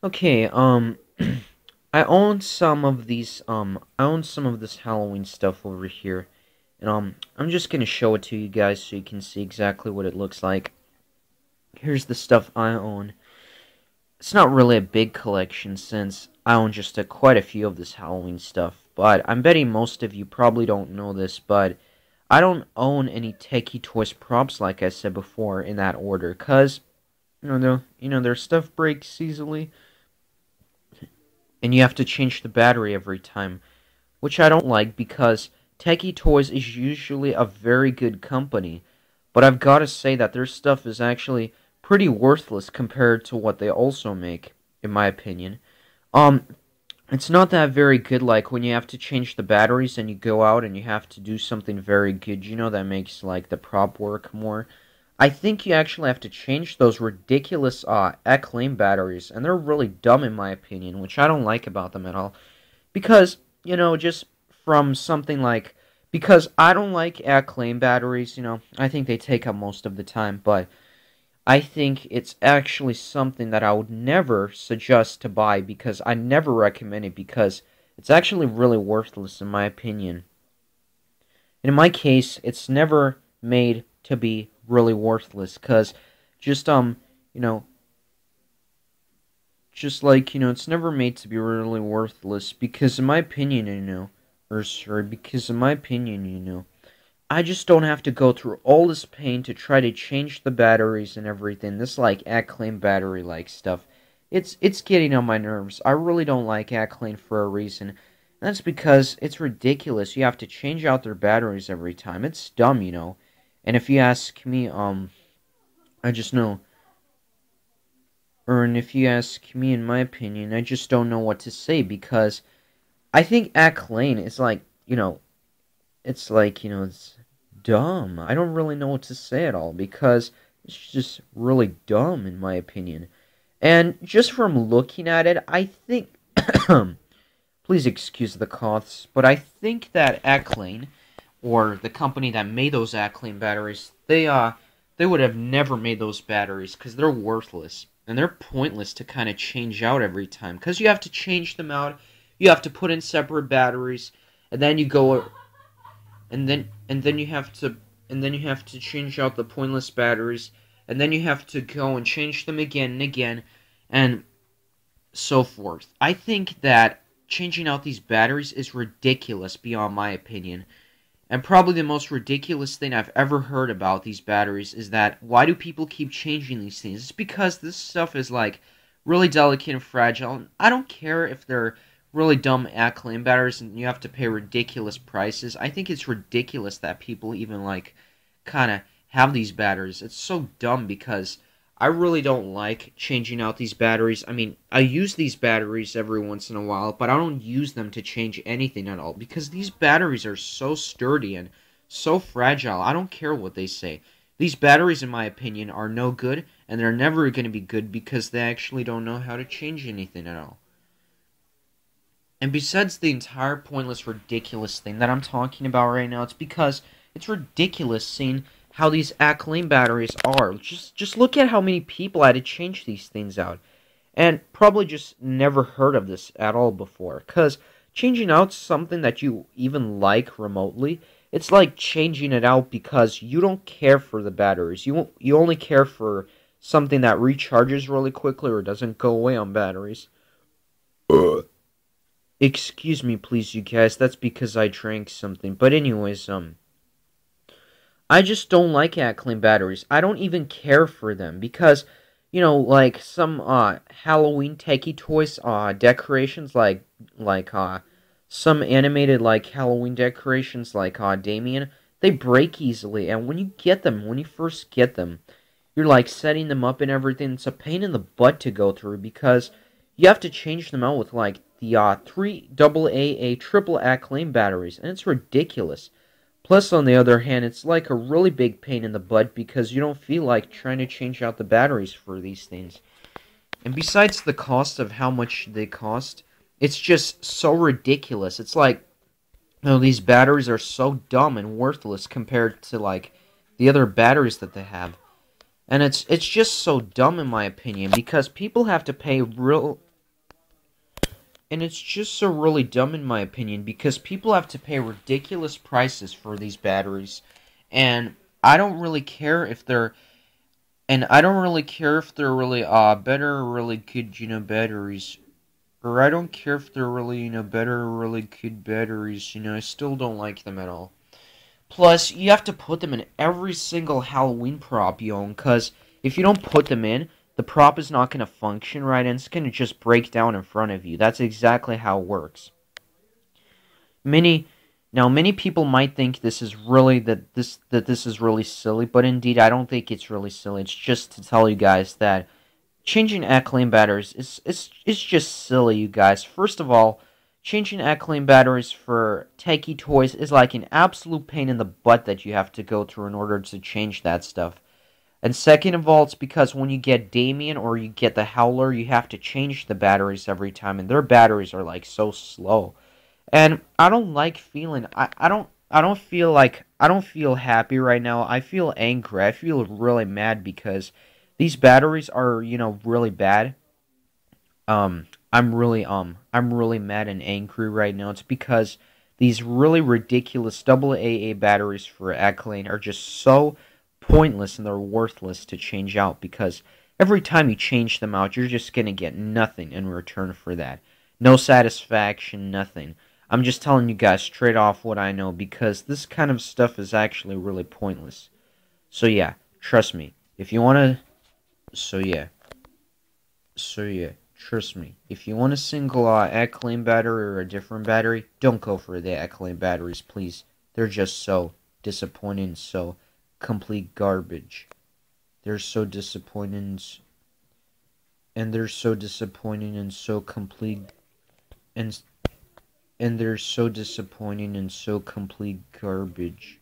Okay, I own some of I own some of this Halloween stuff over here, and I'm just gonna show it to you guys so you can see exactly what it looks like. Here's the stuff I own. It's not really a big collection since I own just quite a few of this Halloween stuff, but I'm betting most of you probably don't know this, but I don't own any Techie Toys props like I said before in that order, cause their stuff breaks easily and you have to change the battery every time, which I don't like because Techie Toys is usually a very good company, but I've got to say that their stuff is actually pretty worthless compared to what they also make, in my opinion. Um, it's not that very good, like when you have to change the batteries and you go out and you have to do something very good, that makes like the prop work more. I think you actually have to change those ridiculous Acclaim batteries, and they're really dumb in my opinion, which I don't like about them at all. Because, just from something like, because I don't like Acclaim batteries, I think they take up most of the time, but I think it's actually something that I would never suggest to buy because I never recommend it because it's actually really worthless in my opinion. And in my case, it's never made to be really worthless because just you know just like it's never made to be really worthless because in my opinion or sorry because in my opinion I just don't have to go through all this pain to try to change the batteries and everything. This like Acclaim battery like stuff. It's getting on my nerves. I really don't like Acclaim for a reason. And that's because it's ridiculous. You have to change out their batteries every time. It's dumb. And if you ask me, I just know. Or and if you ask me, in my opinion, I just don't know what to say because I think Acclaim is it's dumb. I don't really know what to say at all because it's just really dumb in my opinion. And just from looking at it, I think please excuse the coughs, but I think that Acclaim or the company that made those Acclaim batteries, they would have never made those batteries cuz they're worthless and they're pointless to kind of change out every time cuz you have to change them out. You have to put in separate batteries and then you go and then you have to change out the pointless batteries, and then you have to go and change them again and again, and so forth. I think that changing out these batteries is ridiculous beyond my opinion. And probably the most ridiculous thing I've ever heard about these batteries is that why do people keep changing these things? It's because this stuff is like really delicate and fragile. And I don't care if they're really dumb Acclaim batteries and you have to pay ridiculous prices. I think it's ridiculous that people even like kind of have these batteries. It's so dumb because I really don't like changing out these batteries. I mean, I use these batteries every once in a while, but I don't use them to change anything at all because these batteries are so sturdy and so fragile. I don't care what they say. These batteries, in my opinion, are no good, and they're never going to be good because they actually don't know how to change anything at all. And besides the entire pointless, ridiculous thing that I'm talking about right now, it's because it's ridiculous seeing how these Acclaim batteries are. Just look at how many people had to change these things out. And probably just never heard of this at all before. Because changing out something that you even like remotely, it's like changing it out because you don't care for the batteries. You only care for something that recharges really quickly or doesn't go away on batteries. Excuse me, please, you guys. That's because I drank something. But anyways, I just don't like Acclaim batteries. I don't even care for them because, like some Halloween Techie Toys decorations, like some animated like Halloween decorations, like Damien, they break easily. And when you first get them, you're like setting them up and everything. It's a pain in the butt to go through because you have to change them out with like the three AAA triple Acclaim batteries, and it's ridiculous. Plus, on the other hand, it's like a really big pain in the butt because you don't feel like trying to change out the batteries for these things. And besides the cost of how much they cost, it's just so ridiculous. It's like, these batteries are so dumb and worthless compared to like the other batteries that they have. And it's just so dumb in my opinion because people have to pay real And it's just so really dumb in my opinion because people have to pay ridiculous prices for these batteries. And I don't really care if they're I don't really care if they're really better or really good, batteries. Or I don't care if they're really, better or really good batteries, I still don't like them at all. Plus, you have to put them in every single Halloween prop you own, because if you don't put them in, the prop is not going to function right, and it's going to just break down in front of you. That's exactly how it works. Many many people might think this is really that this is really silly, but indeed I don't think it's really silly. It's just to tell you guys that changing Acclaim batteries is just silly, you guys. First of all, changing Acclaim batteries for Techie Toys is like an absolute pain in the butt that you have to go through in order to change that stuff. And second of all, it's because when you get Damien or you get the Howler, you have to change the batteries every time, and their batteries are like so slow. And I don't like feeling I don't feel happy right now. I feel angry. I feel really mad because these batteries are, really bad. I'm really mad and angry right now. It's because these really ridiculous AA batteries for Acclaim are just so pointless and they're worthless to change out because every time you change them out, you're just going to get nothing in return for that. No satisfaction, nothing. I'm just telling you guys straight off what I know because this kind of stuff is actually really pointless. So yeah, trust me. If you want to so yeah. So yeah, trust me. If you want a single Acclaim battery or a different battery, don't go for the Acclaim batteries, please. They're just so disappointing, so complete garbage. They're so disappointing, and they're so disappointing and so complete, and and they're so disappointing and so complete garbage.